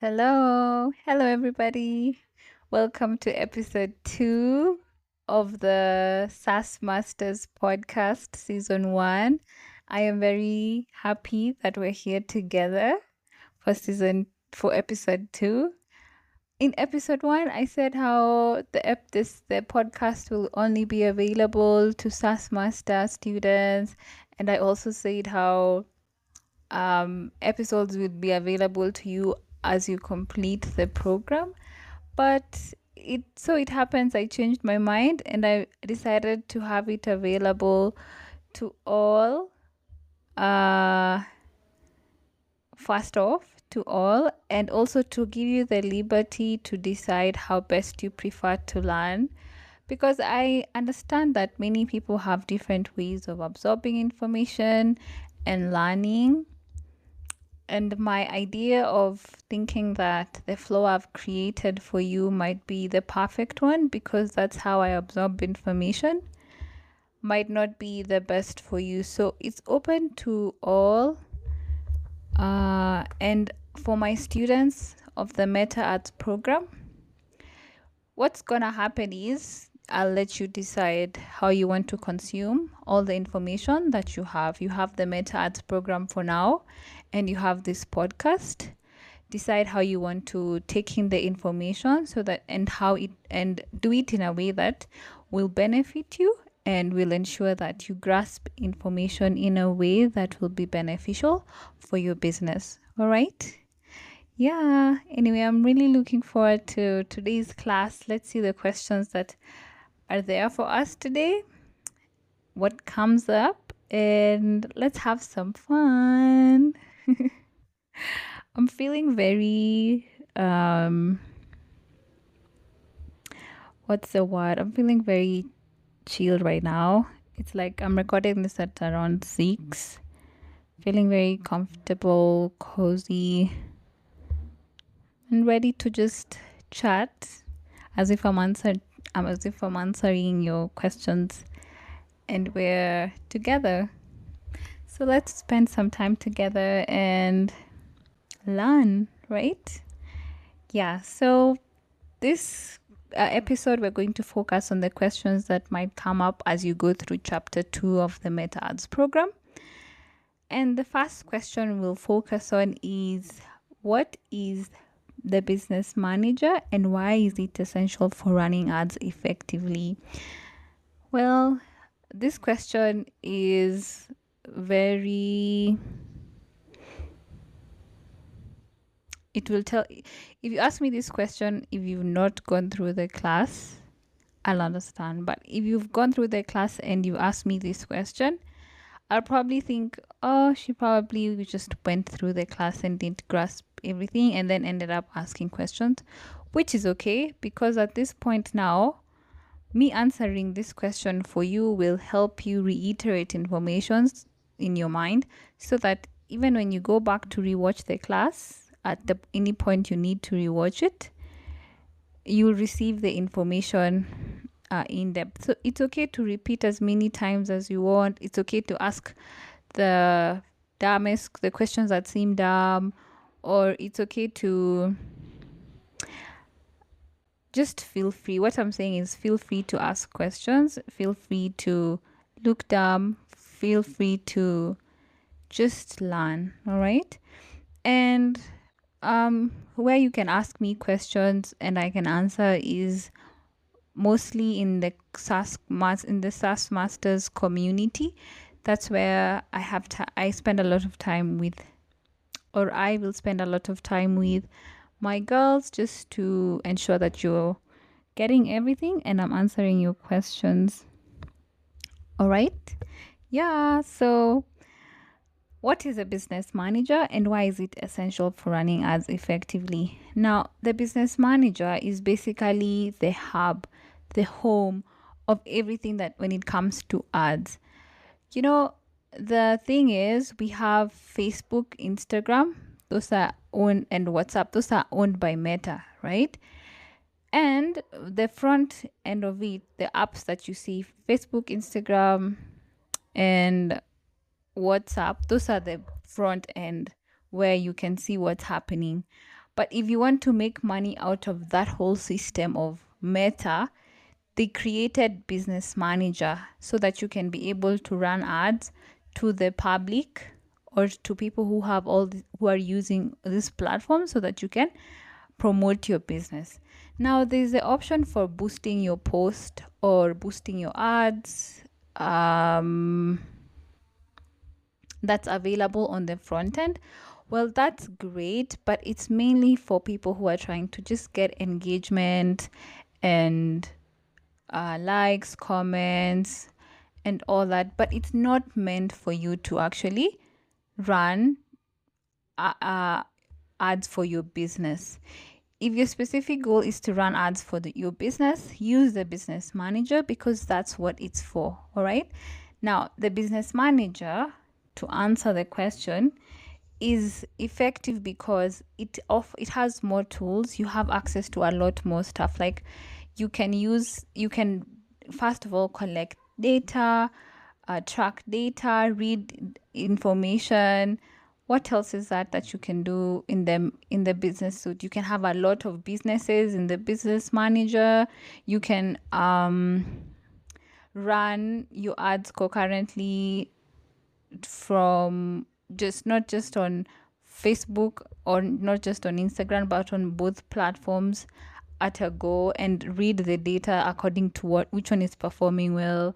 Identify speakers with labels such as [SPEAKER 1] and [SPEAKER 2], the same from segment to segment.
[SPEAKER 1] Hello everybody. Welcome to episode 2 of the SAS Masters podcast, season 1. I am very happy that we're here together for episode 2. In episode 1, I said how the podcast will only be available to SAS Master students, and I also said how episodes will be available to you as you complete the program. But it happens I changed my mind and I decided to have it available to all. Uh, First off, to all, and also to give you the liberty to decide how best you prefer to learn. Because I understand that many people have different ways of absorbing information and learning. And my idea of thinking that the flow I've created for you might be the perfect one because that's how I absorb information might not be the best for you. So it's open to all. And for my students of the Meta Arts program, what's gonna happen is I'll let you decide how you want to consume all the information that you have. You have the Meta Arts program for now, and you have this podcast. Decide how you want to take in the information so that and do it in a way that will benefit you and will ensure that you grasp information in a way that will be beneficial for your business. All right? Yeah, anyway, I'm really looking forward to today's class. Let's see the questions that are there for us today, what comes up, and let's have some fun. I'm feeling very, what's the word? I'm feeling very chilled right now. It's like I'm recording this at around 6, feeling very comfortable, cozy, and ready to just chat as if I'm answering your questions and we're together. So let's spend some time together and learn, right? Yeah, so this episode we're going to focus on the questions that might come up as you go through chapter 2 of the Meta Ads program. And the first question we'll focus on is, what is the business manager and why is it essential for running ads effectively? Well, this question is very, it will tell, if you ask me this question, if you've not gone through the class, I'll understand. But if you've gone through the class and you ask me this question, I'll probably think, oh, she probably just went through the class and didn't grasp everything and then ended up asking questions, which is okay because at this point now, me answering this question for you will help you reiterate informations in your mind so that even when you go back to rewatch the class, any point you need to rewatch it, you will receive the information in depth. So it's okay to repeat as many times as you want. It's okay to ask the the questions that seem dumb, or it's okay to just feel free. What I'm saying is feel free to ask questions, feel free to look dumb, feel free to just learn, all right? And where you can ask me questions and I can answer is mostly in the SAS Masters community. That's where I spend a lot of time with, or I will spend a lot of time with my girls just to ensure that you're getting everything and I'm answering your questions. All right? Yeah, so what is a business manager and why is it essential for running ads effectively? Now, the business manager is basically the hub, the home of everything that when it comes to ads. You know, the thing is, we have Facebook, Instagram, those are owned, and WhatsApp, those are owned by Meta, right? And the front end of it, the apps that you see, Facebook, Instagram, and WhatsApp, those are the front end where you can see what's happening. But if you want to make money out of that whole system of Meta, they created Business Manager so that you can be able to run ads to the public or to people who have who are using this platform so that you can promote your business. Now there's the option for boosting your post or boosting your ads. That's available on the front end. Well, that's great, but it's mainly for people who are trying to just get engagement and likes, comments, and all that. But it's not meant for you to actually run ads for your business. If your specific goal is to run ads for your business, use the Business Manager because that's what it's for. All right. Now, the Business Manager, to answer the question, is effective because it has more tools. You have access to a lot more stuff. Like you can first of all collect data, track data, read information. What else is that you can do in the business suite? You can have a lot of businesses in the Business Manager. You can run your ads concurrently from not just on Facebook or not just on Instagram, but on both platforms at a go, and read the data according to which one is performing well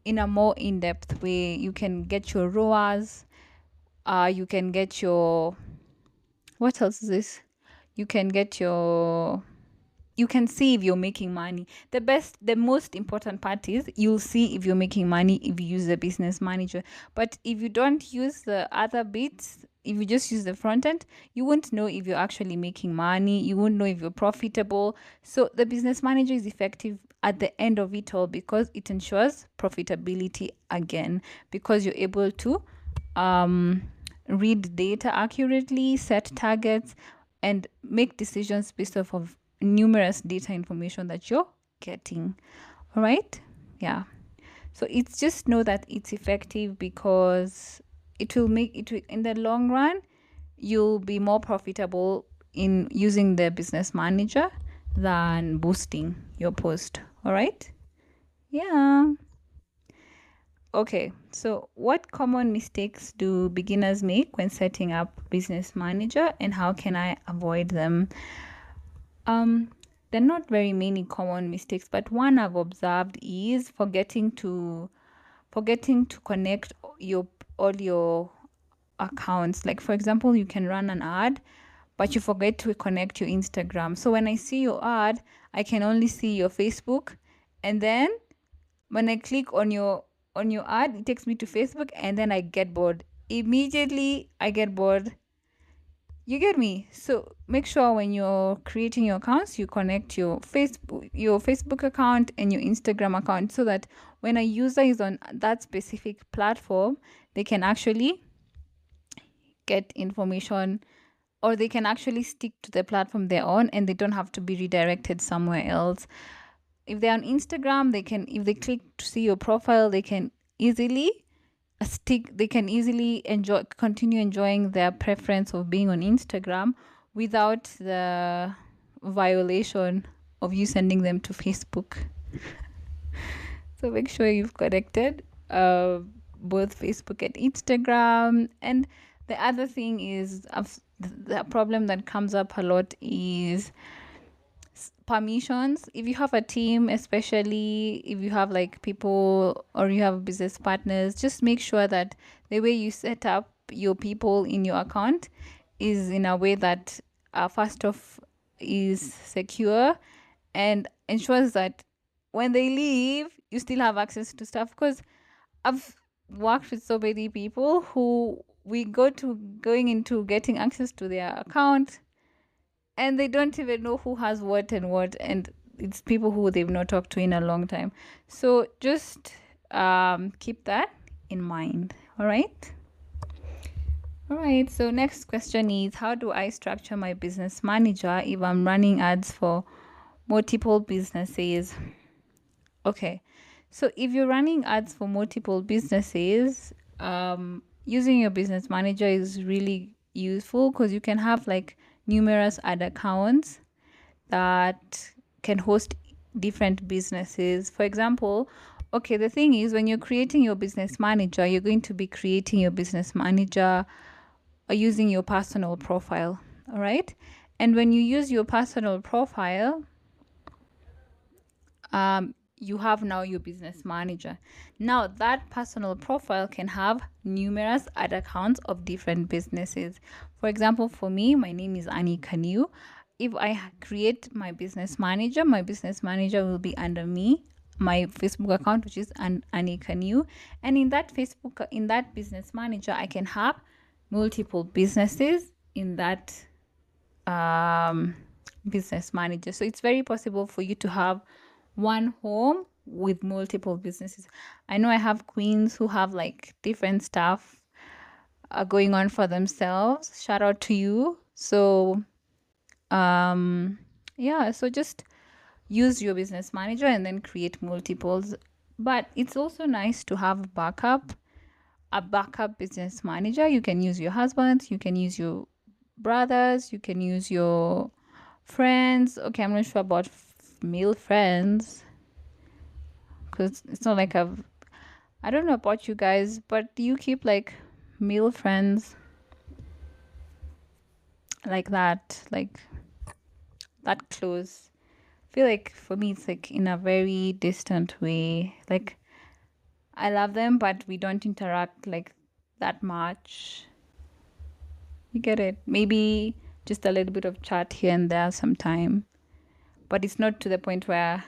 [SPEAKER 1] in a more in-depth way. You can get your ROAS. You can get your, what else is this? You can get your, you can see if you're making money. The most important part is you'll see if you're making money if you use the Business Manager. But if you don't use the other bits, if you just use the front end, you won't know if you're actually making money. You won't know if you're profitable. So the Business Manager is effective at the end of it all because it ensures profitability again, because you're able to read data accurately, set targets, and make decisions based off of numerous data information that you're getting. All right. Yeah. So it's just know that it's effective because it will in the long run, you'll be more profitable in using the Business Manager than boosting your post. All right. Yeah. Okay, so what common mistakes do beginners make when setting up Business Manager, and how can I avoid them? There are not very many common mistakes, but one I've observed is forgetting to connect all your accounts. Like for example, you can run an ad, but you forget to connect your Instagram. So when I see your ad, I can only see your Facebook, and then when I click on your ad, it takes me to Facebook, and then I get bored. Immediately I get bored. You get me? So make sure when you're creating your accounts, you connect your Facebook account and your Instagram account so that when a user is on that specific platform, they can actually get information, or they can actually stick to the platform they're on and they don't have to be redirected somewhere else. If they're on Instagram, if they click to see your profile, they can easily continue enjoying their preference of being on Instagram without the violation of you sending them to Facebook. So make sure you've connected both Facebook and Instagram. And the other thing is the problem that comes up a lot is permissions. If you have a team, especially if you have like people or you have business partners, just make sure that the way you set up your people in your account is in a way that first off is secure and ensures that when they leave you still have access to stuff. Because I've worked with so many people who going into getting access to their account and they don't even know who has what, and it's people who they've not talked to in a long time. So just keep that in mind. All right, so next question is, how do I structure my Business Manager if I'm running ads for multiple businesses? Okay, so if you're running ads for multiple businesses, using your Business Manager is really useful because you can have like numerous ad accounts that can host different businesses. For example, okay, the thing is, when you're creating your business manager, you're going to be creating your business manager using your personal profile. All right. And when you use your personal profile, you have now your business manager. Now that personal profile can have numerous other accounts of different businesses. For example, for me, my name is Annie Kanu. If I create my business manager will be under me, my Facebook account, which is Annie Kanu. And in that business manager, I can have multiple businesses in that business manager. So it's very possible for you to have one home with multiple businesses. I know I have queens who have like different stuff going on for themselves. Shout out to you. So yeah, so just use your business manager and then create multiples. But it's also nice to have a backup business manager. You can use your husband, you can use your brothers, you can use your friends. Okay, I'm not sure about male friends because it's not like I don't know about you guys, but do you keep like male friends like that close? I feel like for me it's like in a very distant way. Like I love them, but we don't interact like that much. You get it? Maybe just a little bit of chat here and there sometime, but it's not to the point where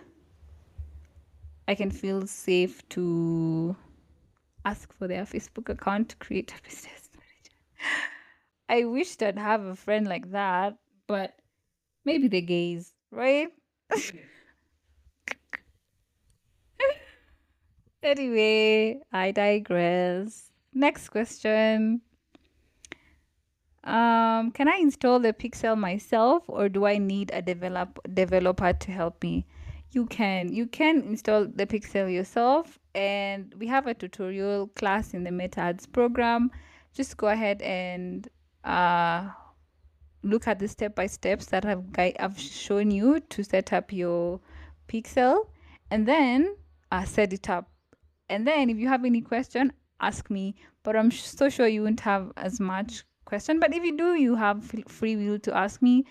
[SPEAKER 1] I can feel safe to ask for their Facebook account to create a business manager. I wished I'd have a friend like that, but maybe the gays, right? Anyway, I digress. Next question. Can I install the Pixel myself or do I need a developer to help me? You can install the Pixel yourself, and we have a tutorial class in the Meta Ads program. Just go ahead and look at the step-by-steps that I've shown you to set up your Pixel, and then set it up. And then if you have any question, ask me. But I'm so sure you won't have as much question. But if you do, you have free will to ask me.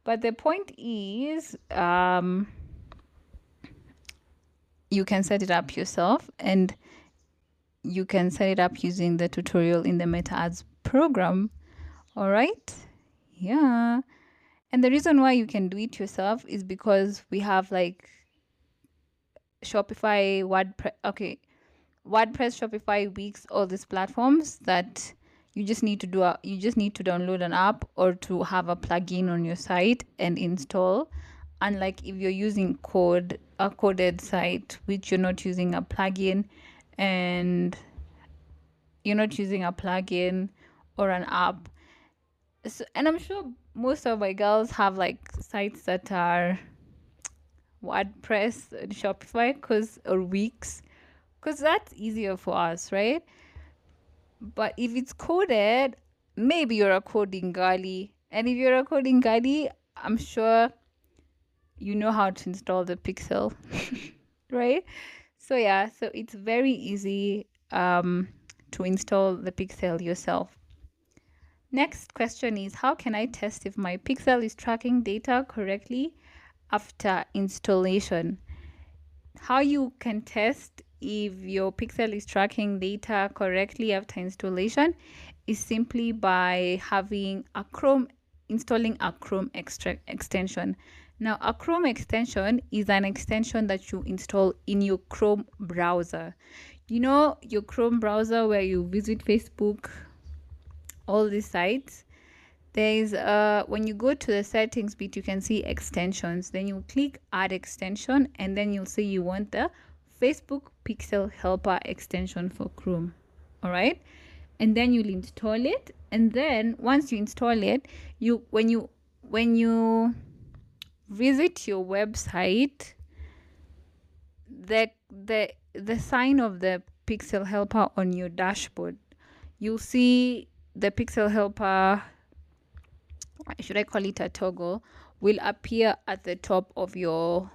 [SPEAKER 1] But the point is, you can set it up yourself, and you can set it up using the tutorial in the Meta Ads program. All right. Yeah. And the reason why you can do it yourself is because we have like Shopify, WordPress, Shopify, Wix, all these platforms that you just need to download an app or to have a plugin on your site and install. Unlike if you're using a coded site, which you're not using a plugin and you're not using a plugin or an app. So, and I'm sure most of my girls have like sites that are WordPress and Shopify or Wix, because that's easier for us, right? But if it's coded, maybe you're a coding girly. And if you're a coding girly, I'm sure you know how to install the Pixel, right? So yeah, so it's very easy to install the Pixel yourself. Next question is, how can I test if my Pixel is tracking data correctly after installation? How you can test if your Pixel is tracking data correctly after installation is simply by installing a Chrome extension. Now, a Chrome extension is an extension that you install in your Chrome browser. You know, your Chrome browser where you visit Facebook, all these sites. There's when you go to the settings bit, you can see extensions. Then you click add extension, and then you'll see you want the Facebook Pixel Helper extension for Chrome. All right, and then you'll install it. And then once you install it, when you visit your website, the sign of the Pixel Helper on your dashboard, you'll see the Pixel Helper should I call it a toggle, will appear at the top of your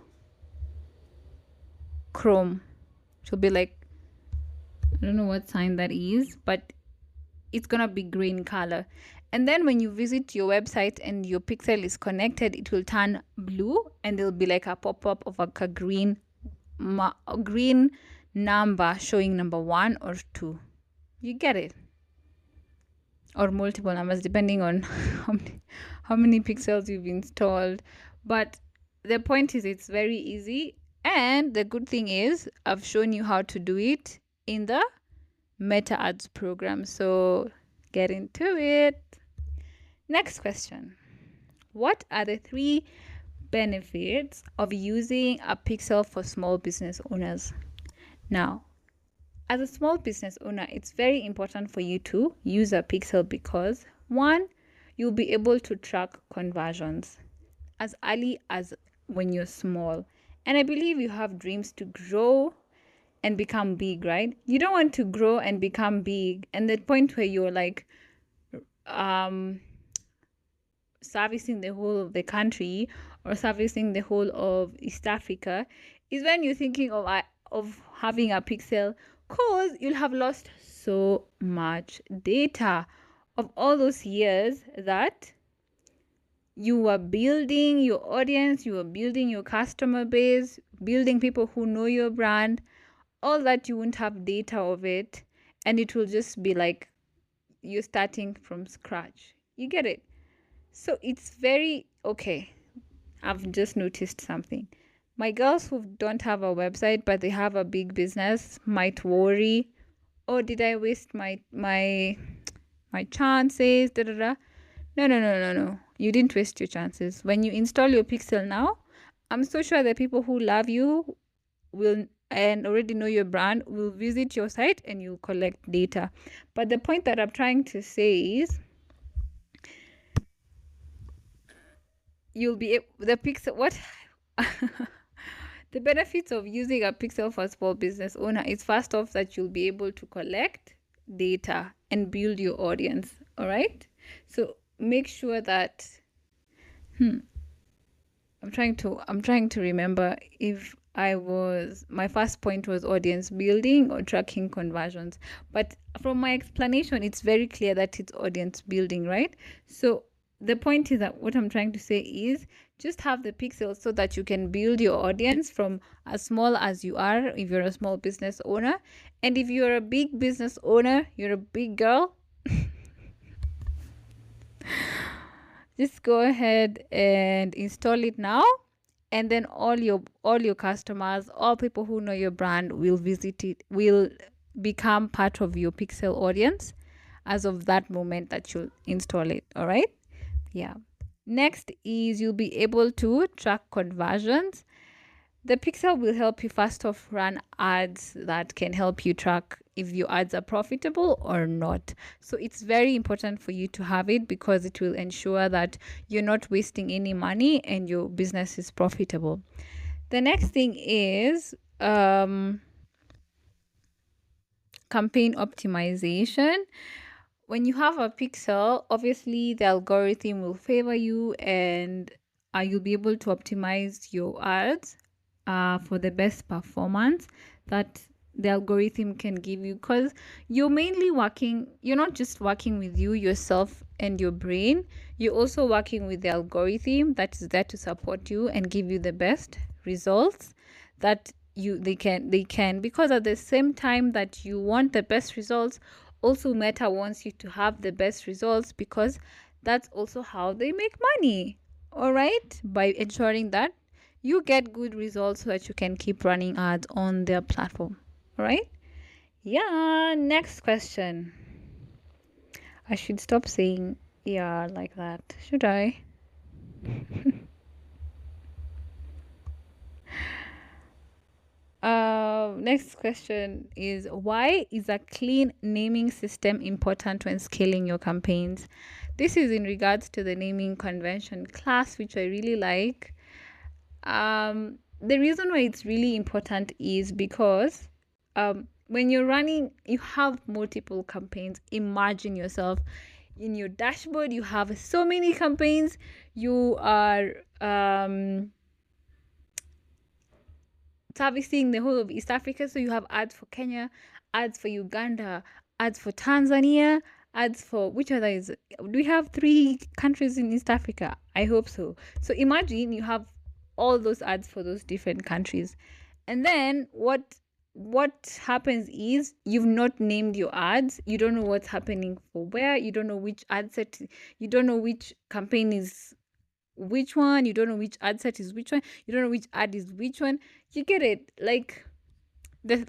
[SPEAKER 1] Chrome. She'll be like, I don't know what sign that is, but it's gonna be green color. And then when you visit your website and your pixel is connected, it will turn blue, and there'll be like a pop-up of like a green number showing number 1 or 2. You get it? Or multiple numbers depending on how many pixels you've installed. But the point is, it's very easy, and the good thing is I've shown you how to do it in the Meta Ads program, so get into it. Next question: what are the 3 benefits of using a pixel for small business owners? Now, as a small business owner, it's very important for you to use a pixel because 1, you'll be able to track conversions as early as when you're small. And I believe you have dreams to grow and become big, right? You don't want to grow and become big and the point where you're like servicing the whole of the country or servicing the whole of East Africa is when you're thinking of having a pixel, because you'll have lost so much data of all those years that you were building your audience, you were building your customer base, building people who know your brand. All that, you won't have data of it, and it will just be like you're starting from scratch. You get it? So it's very okay. I've just noticed something. My girls who don't have a website but they have a big business might worry, oh, did I waste my chances? Da, da, da. No. You didn't waste your chances. When you install your pixel now, I'm so sure the people who love you will and already know your brand will visit your site and you'll collect data. But the point that I'm trying to say is you'll be the pixel what the benefits of using a pixel for a small business owner is, first off, that you'll be able to collect data and build your audience. All right, so make sure that I'm trying to remember if my first point was audience building or tracking conversions, but from my explanation it's very clear that it's audience building, right? So the point is that what I'm trying to say is just have the pixels so that you can build your audience from as small as you are if you're a small business owner. And if you're a big business owner, you're a big girl, just go ahead and install it now, and then all your customers, all people who know your brand will visit it, will become part of your pixel audience as of that moment that you install it. All right, yeah. Next is you'll be able to track conversions. The pixel will help you first off run ads that can help you track if your ads are profitable or not. So it's very important for you to have it because it will ensure that you're not wasting any money and your business is profitable. The next thing is campaign optimization. When you have a pixel, obviously the algorithm will favor you and you'll be able to optimize your ads for the best performance that the algorithm can give you, because you're not just working with you yourself and your brain, you're also working with the algorithm that is there to support you and give you the best results that they can, because at the same time that you want the best results, also Meta wants you to have the best results because that's also how they make money. All right, by ensuring that you get good results so that you can keep running ads on their platform. All right, yeah. Next question. I should stop saying yeah like that, should I? Next question is, why is a clean naming system important when scaling your campaigns? This is in regards to the naming convention class, which I really like. The reason why it's really important is because when you're running, you have multiple campaigns. Imagine yourself in your dashboard you have so many campaigns. You are servicing the whole of East Africa. So you have ads for Kenya, ads for Uganda, ads for Tanzania, ads for which other is, do we have 3 countries in East Africa? I hope so. So imagine you have all those ads for those different countries. And then what happens is you've not named your ads. You don't know what's happening for where. You don't know which ad set. You don't know which campaign is which one. You don't know which ad set is which one. You don't know which ad is which one. You get it? Like,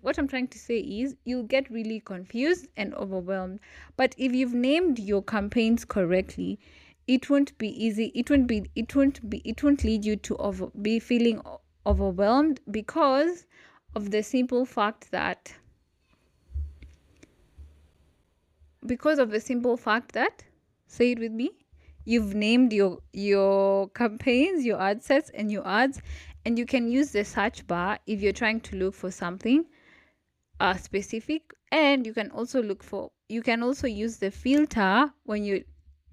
[SPEAKER 1] what I'm trying to say is you'll get really confused and overwhelmed. But if you've named your campaigns correctly, it won't be easy. It won't lead you to be feeling overwhelmed, because of the simple fact that say it with me, you've named your campaigns, your ad sets, and your ads, and you can use the search bar if you're trying to look for something specific. And you can also use the filter when you're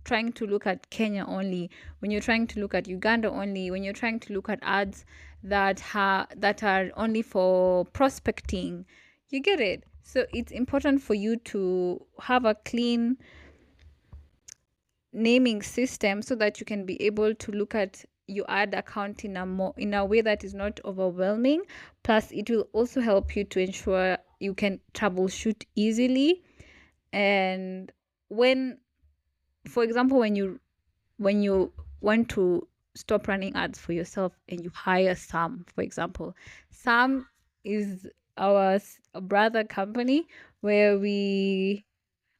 [SPEAKER 1] trying to look at Kenya only, when you're trying to look at Uganda only, when you're trying to look at ads that are only for prospecting. You get it? So it's important for you to have a clean naming system so that you can be able to look at your ad account in a way that is not overwhelming. Plus, it will also help you to ensure you can troubleshoot easily. And for example, when you want to stop running ads for yourself and you hire Sam, for example, Sam is our brother company where we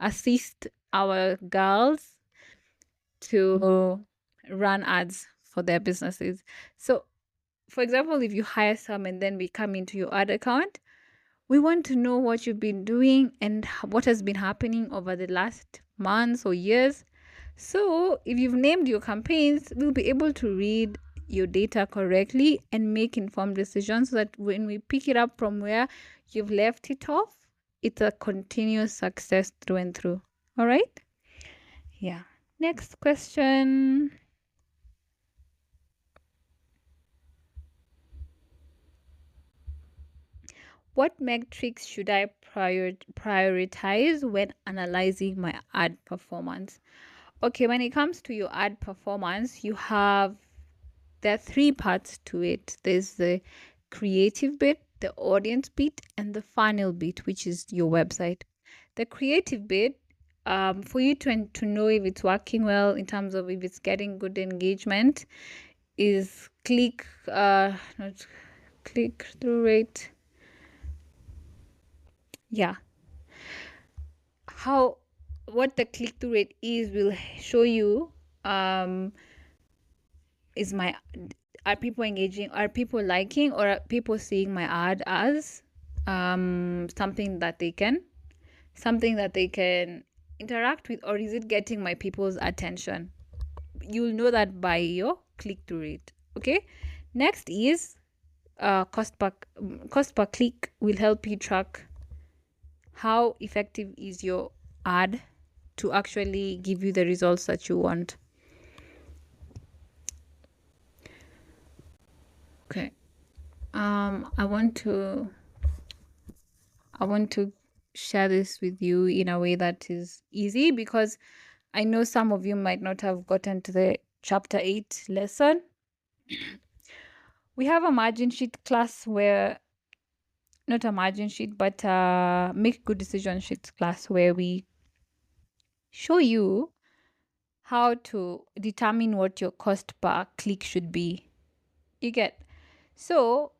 [SPEAKER 1] assist our girls to run ads for their businesses. So, for example, if you hire Sam and then we come into your ad account, we want to know what you've been doing and what has been happening over the last months or years. So if you've named your campaigns, we'll be able to read your data correctly and make informed decisions so that when we pick it up from where you've left it off, it's a continuous success through and through. All right? Yeah. Next question. What metrics should I prioritize when analyzing my ad performance? Okay, when it comes to your ad performance, there are 3 parts to it. There's the creative bit, the audience bit, and the funnel bit, which is your website. The creative bit, for you to know if it's working well in terms of if it's getting good engagement, is click-through rate. Yeah. What the click-through rate is will show you are people engaging, are people liking, or are people seeing my ad as something that they can interact with, or is it getting my people's attention? You'll know that by your click-through rate. Okay, next is cost per click. Will help you track how effective is your ad to actually give you the results that you want. Okay. I want to share this with you in a way that is easy, because I know some of you might not have gotten to the chapter 8 lesson. We have a margin sheet class where, not a margin sheet, but make good decision sheet class where we show you how to determine what your cost per click should be. You get? So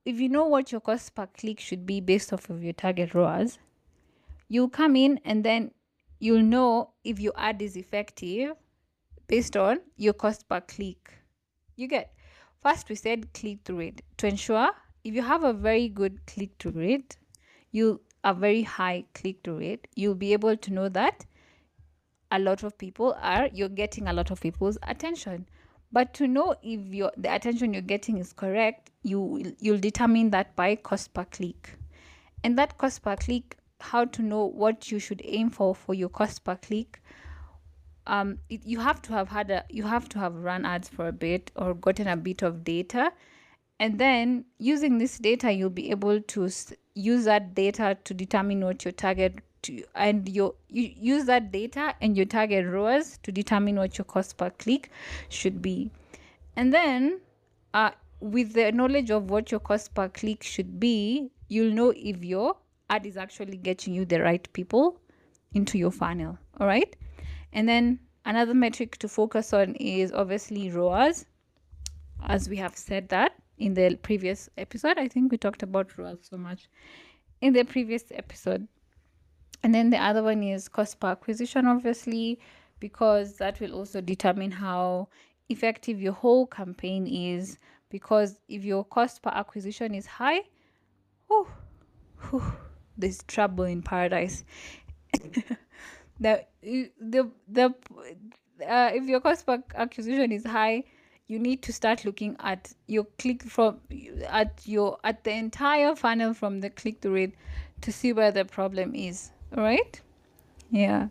[SPEAKER 1] if you know what your cost per click should be based off of your target ROAS, you'll come in and then you'll know if your ad is effective based on your cost per click. You get? First, we said click-through rate. To ensure if you have a very good click-through rate, a very high click-through rate, you'll be able to know that you're getting a lot of people's attention. But to know if the attention you're getting is correct, you'll determine that by cost per click. And that cost per click, how to know what you should aim for your cost per click, you have to have run ads for a bit or gotten a bit of data, and then using this data you'll be able to use that data to determine what your target to, and you use that data and your target ROAS to determine what your cost per click should be. And then with the knowledge of what your cost per click should be, you'll know if your ad is actually getting you the right people into your funnel. All right. And then another metric to focus on is obviously ROAS, as we have said that in the previous episode. I think we talked about ROAS so much in the previous episode. And then the other one is cost per acquisition, obviously, because that will also determine how effective your whole campaign is. Because if your cost per acquisition is high, there's trouble in paradise. If your cost per acquisition is high, you need to start looking at your click from at the entire funnel from the click through rate to see where the problem is. All right? Yeah.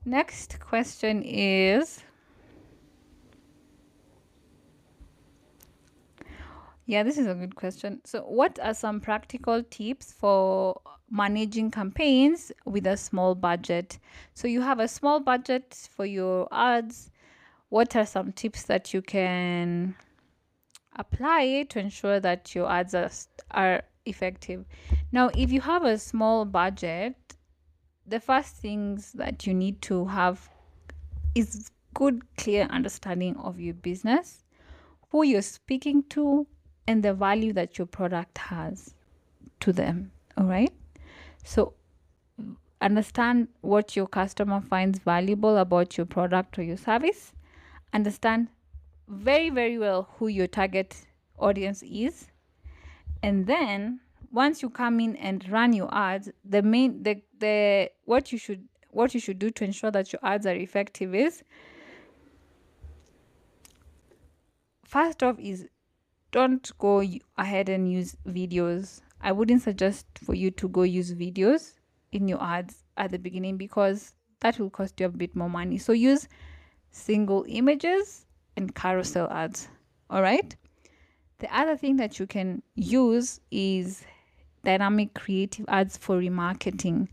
[SPEAKER 1] Next question is, yeah, this is a good question. So, what are some practical tips for managing campaigns with a small budget? So, you have a small budget for your ads. What are some tips that you can apply to ensure that your ads are effective? Now, if you have a small budget, the first things that you need to have is good, clear understanding of your business, who you're speaking to, and the value that your product has to them. All right. So understand what your customer finds valuable about your product or your service. Understand very, very well who your target audience is. And then once you come in and run your ads, what you should do to ensure that your ads are effective is, first off, is don't go ahead and use videos. I wouldn't suggest for you to go use videos in your ads at the beginning, because that will cost you a bit more money. So use single images and carousel ads. All right. The other thing that you can use is dynamic creative ads for remarketing,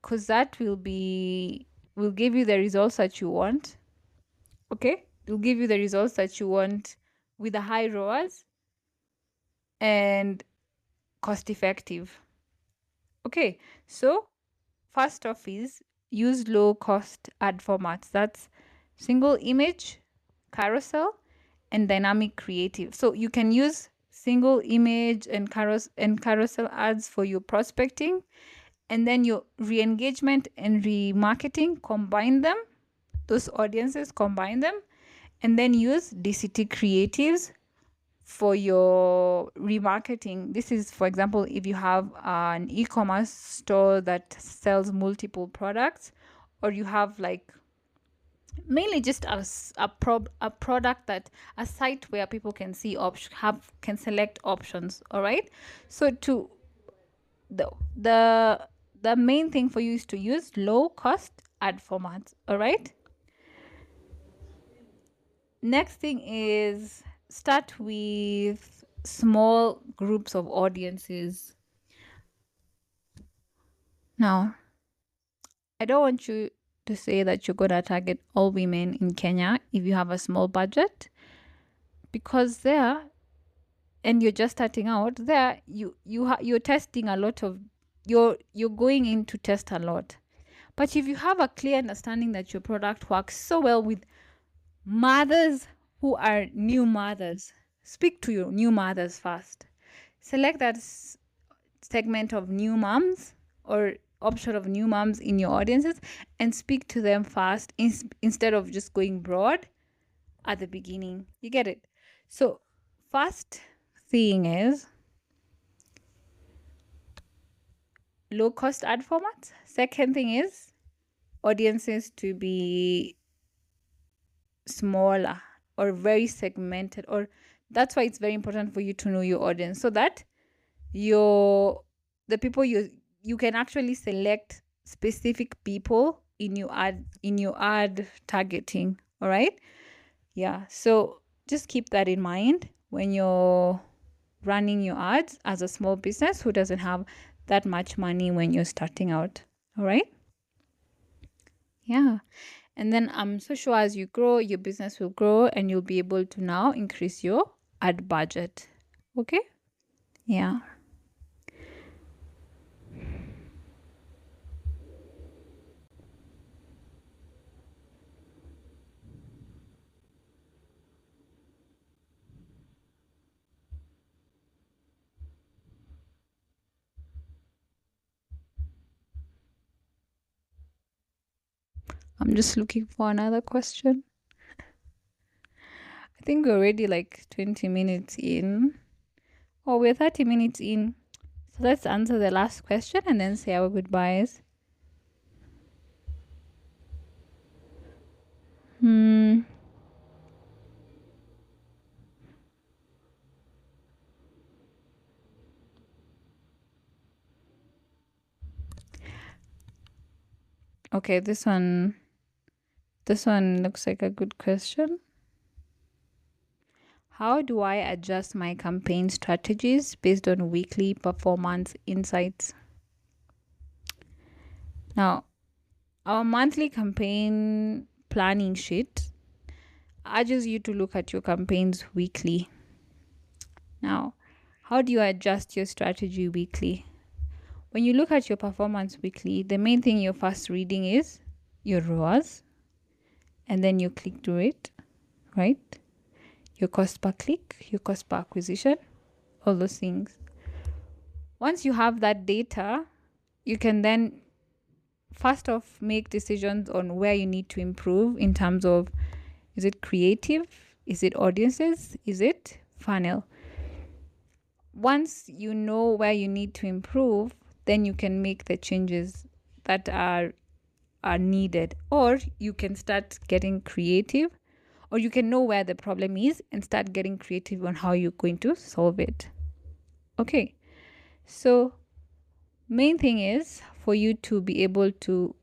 [SPEAKER 1] because that will give you the results that you want. Okay, it will give you the results that you want with a high ROAS and cost effective. Okay, so first off is use low cost ad formats. That's single image, carousel, and dynamic creative. So you can use single image and carousel ads for your prospecting, and then your re-engagement and remarketing, combine them, those audiences, combine them, and then use DCT creatives for your remarketing. This is, for example, if you have an e-commerce store that sells multiple products, or you have like mainly just a product, that a site where people can see can select options. All right. So to the main thing for you is to use low cost ad formats. All right. Next thing is start with small groups of audiences. Now, I don't want you to say that you're going to target all women in Kenya if you have a small budget, because there, and you're just starting out there, you're testing a lot of you're going in to test a lot. But if you have a clear understanding that your product works so well with mothers who are new mothers, speak to your new mothers first. Select that segment of new moms or option of new moms in your audiences and speak to them first instead of just going broad at the beginning. You get it? So first thing is low cost ad formats. Second thing is audiences to be smaller or very segmented, or that's why it's very important for you to know your audience, so that the people you can actually select specific people in your ad targeting. All right. Yeah. So just keep that in mind when you're running your ads as a small business who doesn't have that much money when you're starting out. All right. Yeah. And then I'm so sure as you grow, your business will grow and you'll be able to now increase your ad budget. Okay. Yeah. I'm just looking for another question. I think we're already like 20 minutes in. Oh, we're 30 minutes in. So let's answer the last question and then say our goodbyes. Hmm. Okay, this one looks like a good question. How do I adjust my campaign strategies based on weekly performance insights? Now, our monthly campaign planning sheet urges you to look at your campaigns weekly. Now, how do you adjust your strategy weekly? When you look at your performance weekly, the main thing you're first reading is your ROAS, and then you click through it, right? Your cost per click, your cost per acquisition, all those things. Once you have that data, you can then first off make decisions on where you need to improve in terms of, is it creative? Is it audiences? Is it funnel? Once you know where you need to improve, then you can make the changes that are needed, or you can start getting creative, or you can know where the problem is and start getting creative on how you're going to solve it. Okay. So main thing is for you to be able to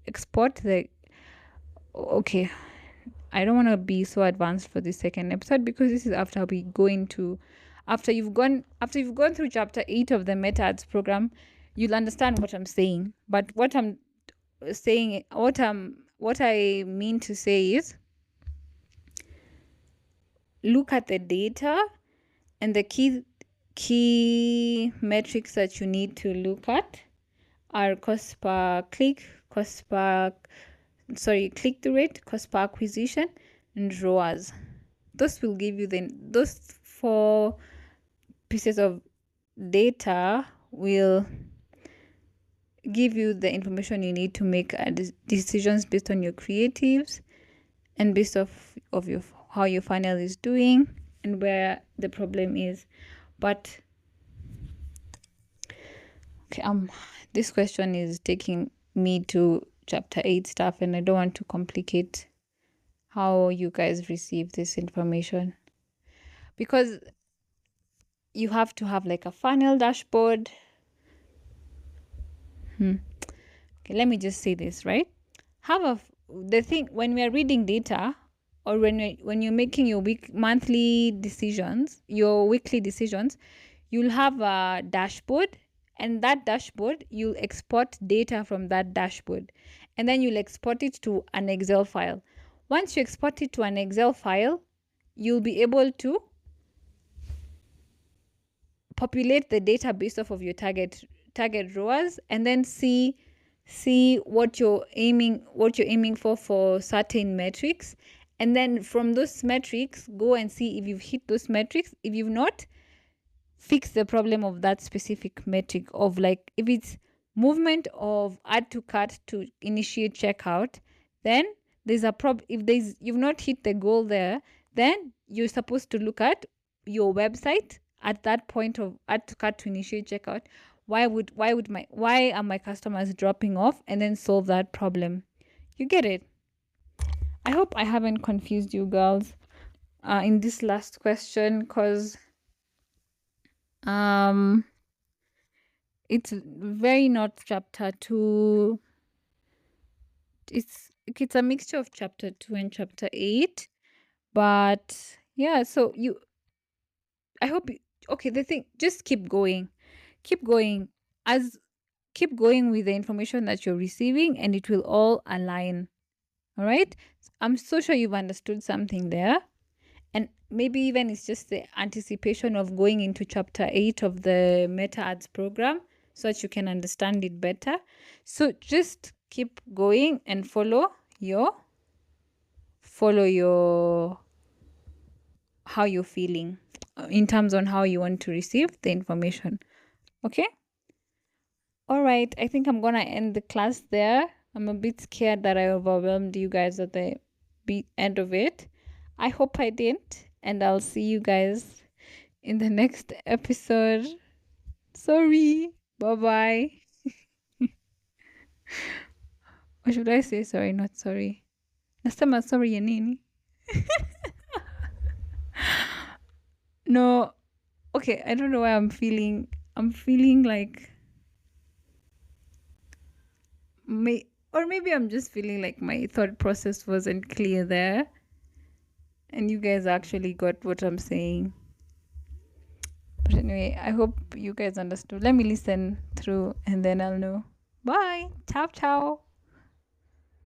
[SPEAKER 1] export the, okay, I don't want to be so advanced for the second episode because this is after we go into, after you've gone through chapter 8 of the Meta Ads program, you'll understand what I'm saying. But what I'm saying, what I mean to say is, look at the data and the key metrics that you need to look at are cost per click, click-through rate, cost per acquisition, and ROAS. Those will give you those 4 pieces of data will give you the information you need to make decisions based on your creatives and based of your how your funnel is doing and where the problem is. But okay, this question is taking me to chapter 8 stuff, and I don't want to complicate how you guys receive this information, because you have to have like a funnel dashboard. Okay, let me just say this, right? The thing when we are reading data, or when you're making your monthly decisions, your weekly decisions, you'll have a dashboard, and that dashboard you'll export data from that dashboard, and then you'll export it to an Excel file. Once you export it to an Excel file, you'll be able to populate the data based off of your target ROAS, and then see what you're aiming for certain metrics, and then from those metrics go and see if you've hit those metrics. If you've not, fix the problem of that specific metric, of like if it's movement of add to cart to initiate checkout, then there's a problem. If you've not hit the goal there, then you're supposed to look at your website at that point of add to cart to initiate checkout. Why are my customers dropping off, and then solve that problem. You get it? I hope I haven't confused you girls in this last question, because it's very not chapter 2 it's a mixture of chapter 2 and chapter 8. But yeah, so you I hope you, okay, the thing, just keep going. Keep going as keep going with the information that you're receiving, and it will all align. All right? I'm so sure you've understood something there. And maybe even it's just the anticipation of going into chapter 8 of the Meta Ads program so that you can understand it better. So just keep going and follow your how you're feeling in terms on how you want to receive the information. Okay? All right. I think I'm going to end the class there. I'm a bit scared that I overwhelmed you guys at the end of it. I hope I didn't. And I'll see you guys in the next episode. Sorry. Bye bye. Or should I say sorry, not sorry? Nasema sorry ya nini? No. Okay, I don't know why I'm feeling like or maybe I'm just feeling like my thought process wasn't clear there. And you guys actually got what I'm saying. But anyway, I hope you guys understood. Let me listen through and then I'll know. Bye. Ciao, ciao.